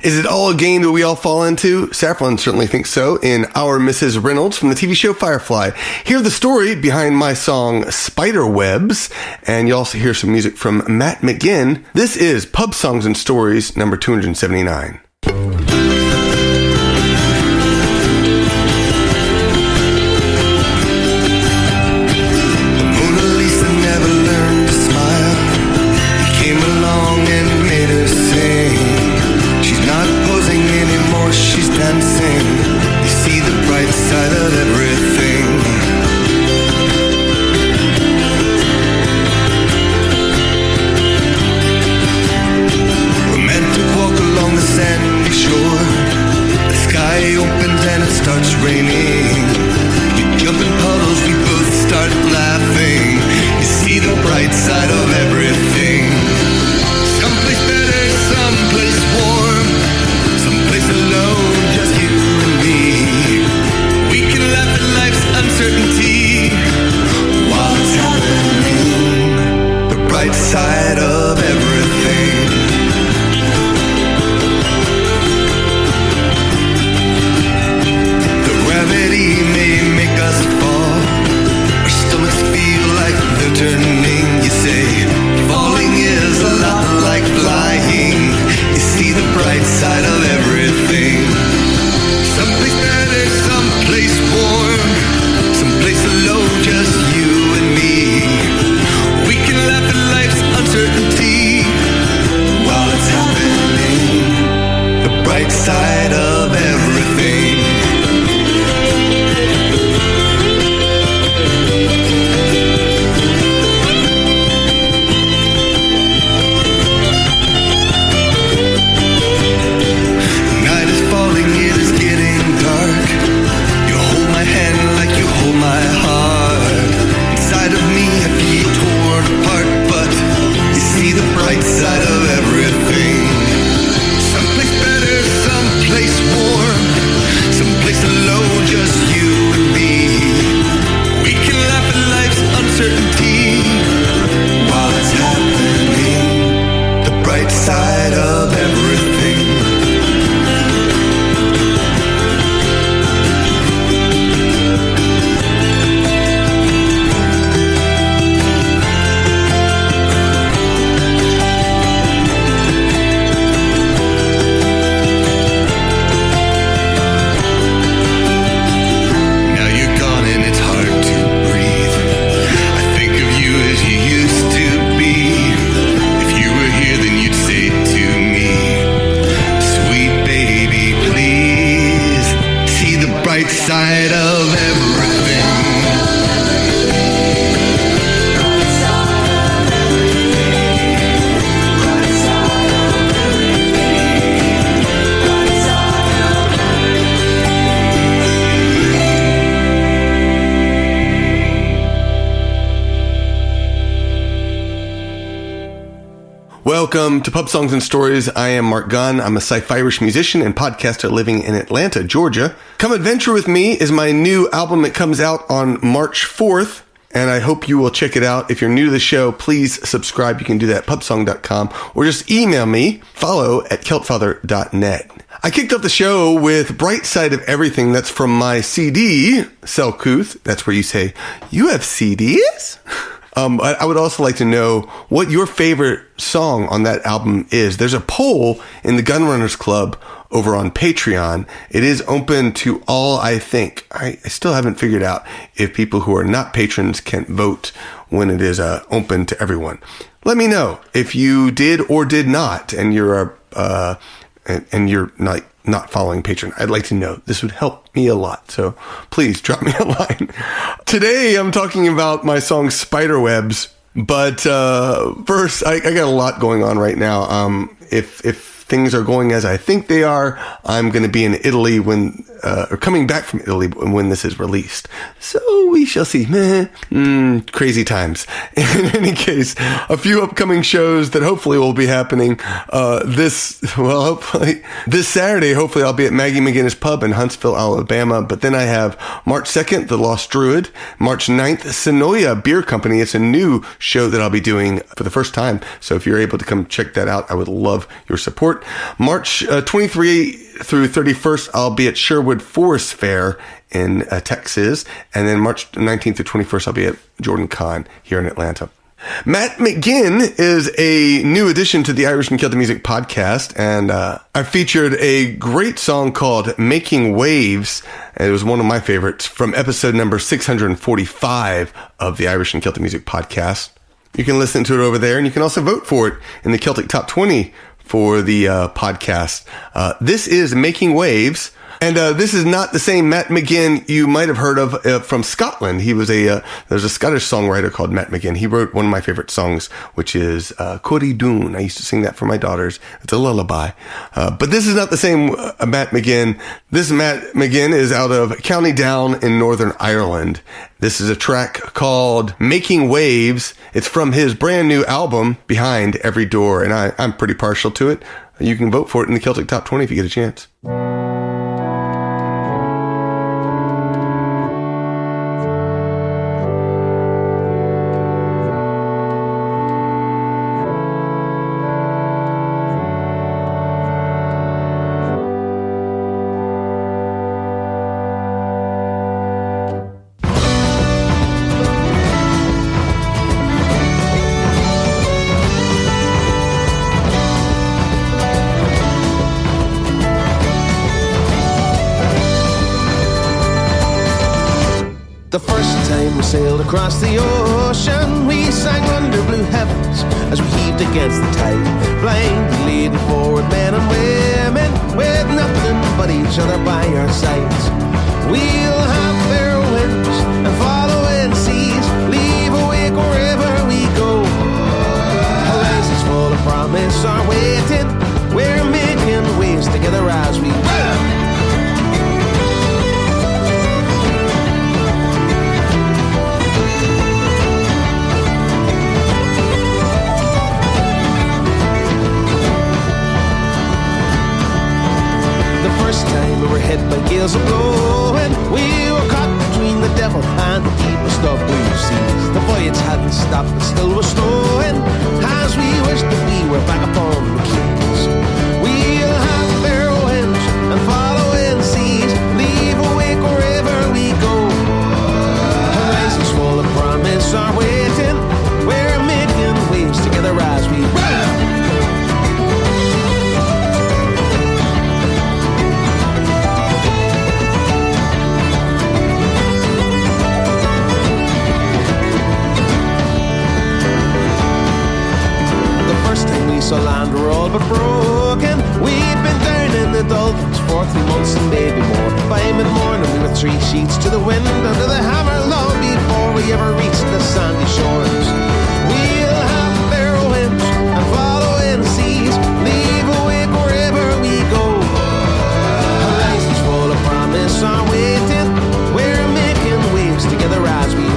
Is it all a game that we all fall into? Saffron certainly thinks so in Our Mrs Reynolds from the TV show Firefly. Hear the story behind my song Spiderwebs, and you also hear some music from Matt McGinn. This is Pub Songs and Stories number 279. Welcome to Pub Songs and Stories. I am Marc Gunn. I'm a Sci F'Irish musician and podcaster living in Atlanta, Georgia. Come Adventure With Me is my new album. It comes out on March 4th, and I hope you will check it out. If you're new to the show, please subscribe. You can do that at pubsong.com or just email me, follow@celtfather.net. I kicked off the show with Bright Side of Everything. That's from my CD, Selcouth. That's where you say, you have CDs? I would also like to know what your favorite song on that album is. There's a poll in the Gunrunners Club over on Patreon. It is open to all, I think. I still haven't figured out if people who are not patrons can vote when it is open to everyone. Let me know if you did or did not, and you're not following Patreon. I'd like to know. This would help me a lot. So please drop me a line. Today I'm talking about my song Spiderwebs, but first I got a lot going on right now. If things are going as I think they are, I'm going to be in Italy when or coming back from Italy when this is released. So we shall see. Crazy times. In any case, a few upcoming shows that hopefully will be hopefully this Saturday. Hopefully I'll be at Maggie McGinnis Pub in Huntsville, Alabama. But then I have March 2nd, The Lost Druid. March 9th, Senoia Beer Company. It's a new show that I'll be doing for the first time. So if you're able to come check that out, I would love your support. March 23 through 31st, I'll be at Sherwood Forest Fair in Texas. And then March 19th to 21st, I'll be at Jordan Con here in Atlanta. Matt McGinn is a new addition to the Irish and Celtic Music podcast, and I featured a great song called Making Waves, and it was one of my favorites from episode number 645 of the Irish and Celtic Music podcast. You can listen to it over there, and you can also vote for it in the Celtic Top 20 for the podcast. This is Making Waves. And this is not the same Matt McGinn you might have heard of from Scotland. He was there's a Scottish songwriter called Matt McGinn. He wrote one of my favorite songs, which is Cody Doon. I used to sing that for my daughters. It's a lullaby. But this is not the same Matt McGinn. This Matt McGinn is out of County Down in Northern Ireland. This is a track called Making Waves. It's from his brand new album, Behind Every Door, and I'm pretty partial to it. You can vote for it in the Celtic Top 20 if you get a chance. The first time we sailed across the ocean, we sang under blue heavens as we heaved against the tide. Blindly leading forward men and women, with nothing but each other by our sides. We'll have fair winds and following seas, leave a wake wherever we go. Horizons full of promise are waiting, we're making waves together as we go. First time we were hit by gales of blowing, we were caught between the devil and the deepest of blue seas. The voyage hadn't stopped but still was snowing, as we wished that we were back upon the keys. We'll have fair winds and following seas, leave a wake wherever we go. Horizons full of promise are waiting, we're making waves together as we roll. So land we're all but broken. We'd been down in the Dolphins for 3 months and maybe more. By mid-morning we were 3 sheets to the wind under the hammer long before we ever reached the sandy shores. We'll have fair winds and following seas, leave a wake wherever we go. Horizons full of promise are waiting, we're making waves together as we roll.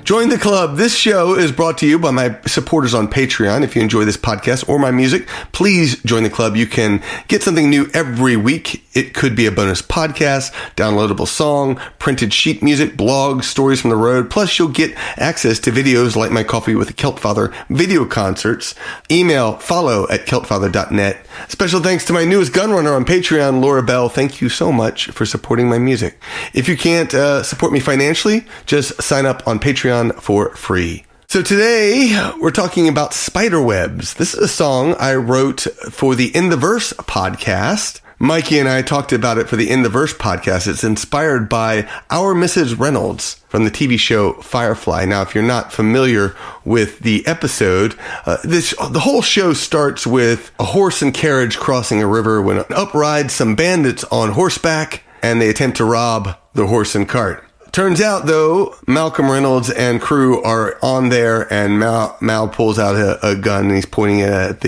Join the club. This show is brought to you by my supporters on Patreon. If you enjoy this podcast or my music, please join the club. You can get something new every week. It could be a bonus podcast, downloadable song, printed sheet music, blogs, stories from the road. Plus, you'll get access to videos like my Coffee with the Celt Father video concerts. Email follow@celtfather.net. Special thanks to my newest gunrunner on Patreon, Laura Bell. Thank you so much for supporting my music. If you can't support me financially, just sign up on Patreon for free. So today we're talking about Spiderwebs. This is a song I wrote for the In the Verse podcast. Mikey and I talked about it for the In the Verse podcast. It's inspired by our Mrs Reynolds from the TV show Firefly. Now, if you're not familiar with the episode, the whole show starts with a horse and carriage crossing a river when up ride some bandits on horseback and they attempt to rob the horse and cart. Turns out, though, Malcolm Reynolds and crew are on there, and Mal pulls out a gun, and he's pointing it at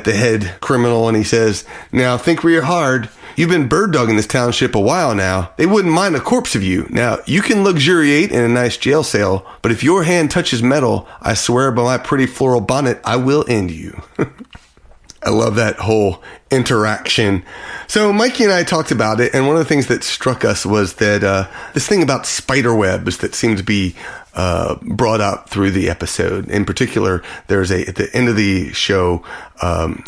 the head criminal, and he says, "Now, think real hard. You've been bird dogging this township a while now. They wouldn't mind a corpse of you. Now, you can luxuriate in a nice jail cell, but if your hand touches metal, I swear by my pretty floral bonnet, I will end you." I love that whole interaction. So Mikey and I talked about it, and one of the things that struck us was that this thing about spiderwebs that seemed to be brought up through the episode. In particular, there's at the end of the show,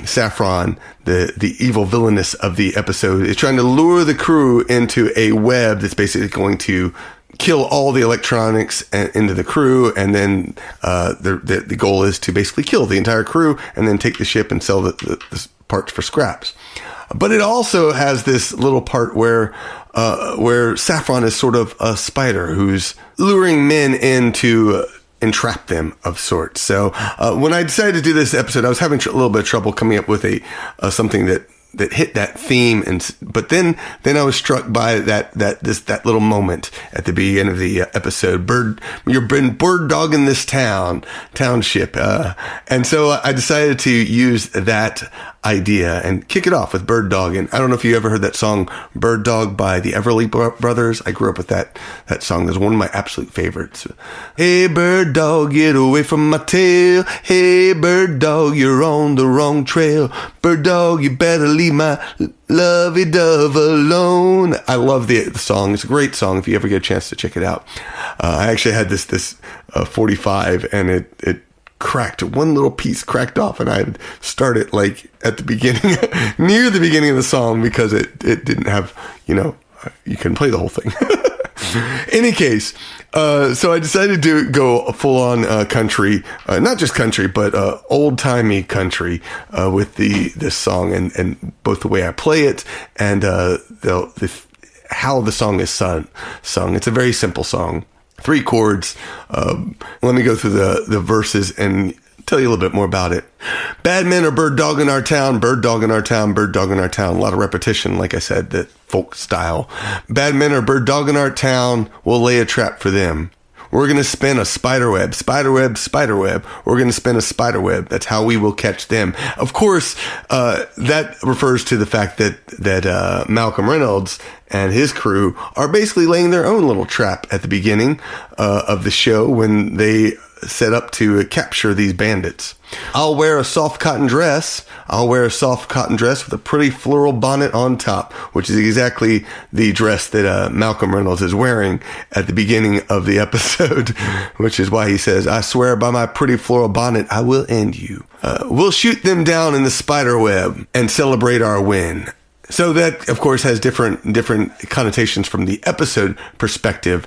Saffron, the evil villainess of the episode, is trying to lure the crew into a web that's basically going to kill all the electronics into the crew, and then the goal is to basically kill the entire crew and then take the ship and sell the parts for scraps. But it also has this little part where Saffron is sort of a spider who's luring men in to entrap them of sorts. So when I decided to do this episode, I was having a little bit of trouble coming up with something that hit that theme, but then I was struck by that little moment at the beginning of the episode. You've been bird dogging this township, and so I decided to use that idea and kick it off with bird dogging. I don't know if you ever heard that song "Bird Dog" by the Everly Brothers. I grew up with that song. That's one of my absolute favorites. Hey bird dog, get away from my tail. Hey bird dog, you're on the wrong trail. Bird dog, you better leave my lovey-dove alone. I love the song. It's a great song if you ever get a chance to check it out. I actually had this 45, and it cracked. One little piece cracked off, and I had started like at the beginning, near the beginning of the song, because it didn't have, you couldn't play the whole thing. Any case, so I decided to go full on country, not just country, but old-timey country with this song, and both the way I play it and how the song is sung. It's a very simple song. 3 chords. Let me go through the verses and tell you a little bit more about it. Bad men are bird dogging our town, bird dogging our town, bird dogging our town. A lot of repetition, like I said, that folk style. Bad men are bird dogging our town. We'll lay a trap for them. We're going to spin a spiderweb, spiderweb, spiderweb. We're going to spin a spiderweb. That's how we will catch them. Of course, that refers to the fact that Malcolm Reynolds and his crew are basically laying their own little trap at the beginning of the show when they set up to capture these bandits. I'll wear a soft cotton dress. I'll wear a soft cotton dress with a pretty floral bonnet on top, which is exactly the dress that Malcolm Reynolds is wearing at the beginning of the episode, which is why he says, I swear by my pretty floral bonnet, I will end you. We'll shoot them down in the spider web and celebrate our win. So that, of course, has different connotations from the episode perspective,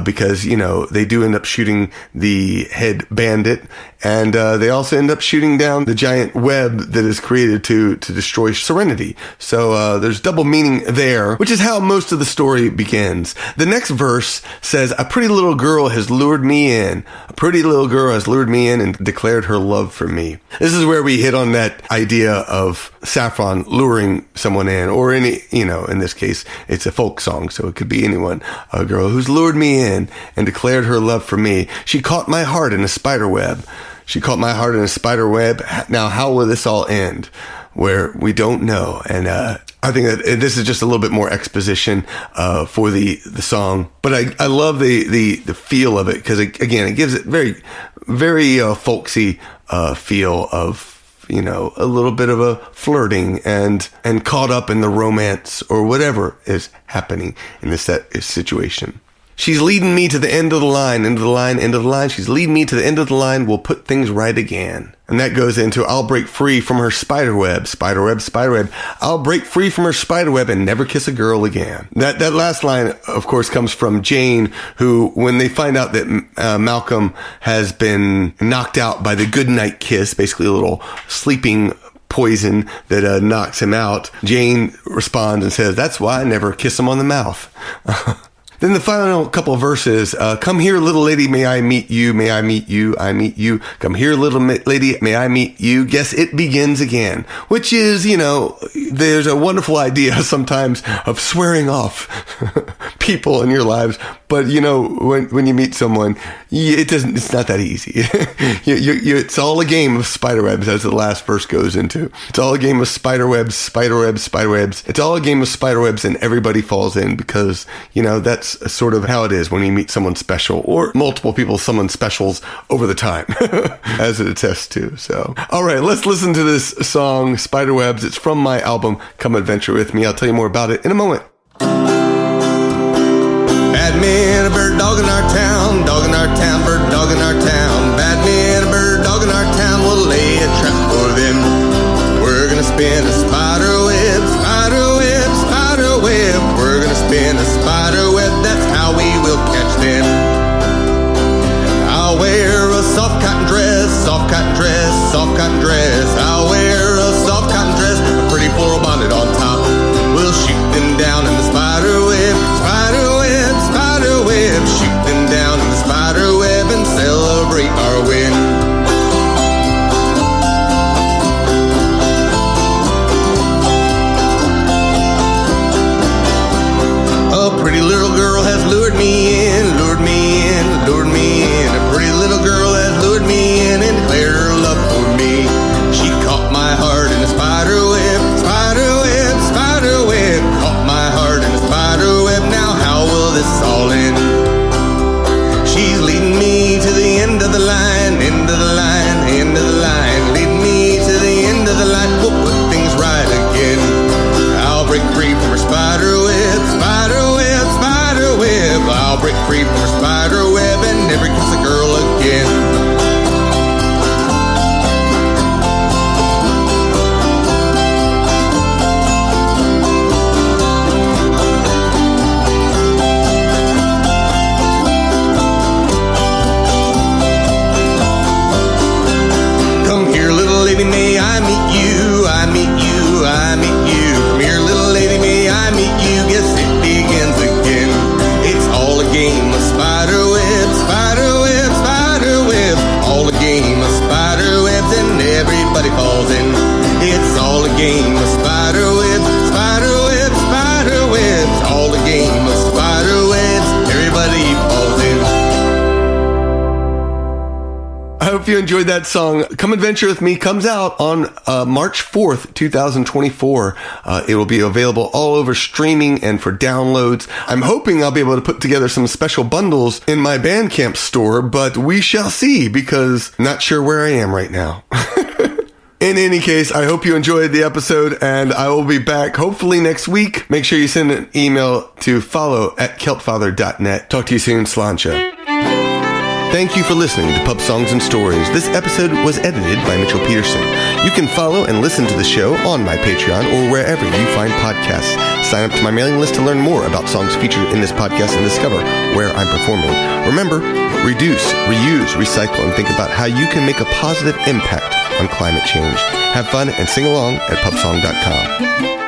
because, they do end up shooting the head bandit, and they also end up shooting down the giant web that is created to destroy Serenity. So there's double meaning there, which is how most of the story begins. The next verse says, a pretty little girl has lured me in. A pretty little girl has lured me in and declared her love for me. This is where we hit on that idea of Saffron luring someone in, or any, in this case, it's a folk song, so it could be anyone. A girl who's lured me in and declared her love for me. She caught my heart in a spider web. She caught my heart in a spider web. Now, how will this all end? Where we don't know. And I think that this is just a little bit more exposition for the song. But I love the feel of it, because, it gives it very, very folksy feel of, a little bit of a flirting and caught up in the romance or whatever is happening in this situation. She's leading me to the end of the line, end of the line, end of the line. She's leading me to the end of the line. We'll put things right again. And that goes into I'll break free from her spiderweb. Spiderweb, spiderweb. I'll break free from her spiderweb and never kiss a girl again. That last line, of course, comes from Jane, who, when they find out that Malcolm has been knocked out by the goodnight kiss, basically a little sleeping poison that knocks him out, Jane responds and says, "That's why I never kiss him on the mouth." Then the final couple of verses, come here, little lady, may I meet you, may I meet you, I meet you. Come here, little lady, may I meet you. Guess it begins again. Which is, there's a wonderful idea sometimes of swearing off people in your lives. But, when you meet someone, it's not that easy. It's all a game of spiderwebs, as the last verse goes into. It's all a game of spiderwebs, spiderwebs, spiderwebs. It's all a game of spiderwebs, and everybody falls in because, that's sort of how it is when you meet someone special, or multiple people, someone specials over the time, as it attests to. So, all right, let's listen to this song, Spiderwebs. It's from my album, Come Adventure With Me. I'll tell you more about it in a moment. Bad man, a bird dog in our town, bird dog in our town. Bad man, a bird dog in our town, will lay a trap for them. We're gonna spin a spider web, spider web, spider web. We're gonna spin a spider web, that's how we will catch them. I'll wear a soft cotton dress, soft cotton dress, soft cotton dress. I'll wear a soft cotton dress, a pretty floral bonnet on top. We'll shoot them down in the spider web, spider web, spider web. Shoot them down in the spider web and celebrate our win. A pretty little girl has lured me in, lured me in, lured me in. A pretty little girl has lured me in and declared her love for me. She caught my heart in a spider web, spider web, spider web. Caught my heart in a spider web, now how will this all end? She's leading me to the end of the line, end of the line, end of the line. Leading me to the end of the line, we'll put things right again. I'll break free from her spider web, spider web, spider web. I'll break free from her spider web and never kiss a girl again. May I meet you, I meet you, I meet you. Come here, little lady, may I meet you. Guess it begins again. It's all a game of spider webs, spider webs, spider webs. All a game of spider webs and everybody falls in. It's all a game of spider webs, spider webs, spider webs. All a game of spider webs, everybody falls in. I hope you enjoyed that song. Come Adventure With Me comes out on March 4th, 2024. It will be available all over streaming and for downloads. I'm hoping I'll be able to put together some special bundles in my Bandcamp store, but we shall see because I'm not sure where I am right now. In any case, I hope you enjoyed the episode, and I will be back hopefully next week. Make sure you send an email to follow@keltfather.net. Talk to you soon, Sláinte. Thank you for listening to Pub Songs and Stories. This episode was edited by Mitchell Peterson. You can follow and listen to the show on my Patreon or wherever you find podcasts. Sign up to my mailing list to learn more about songs featured in this podcast and discover where I'm performing. Remember, reduce, reuse, recycle, and think about how you can make a positive impact on climate change. Have fun and sing along at pubsong.com.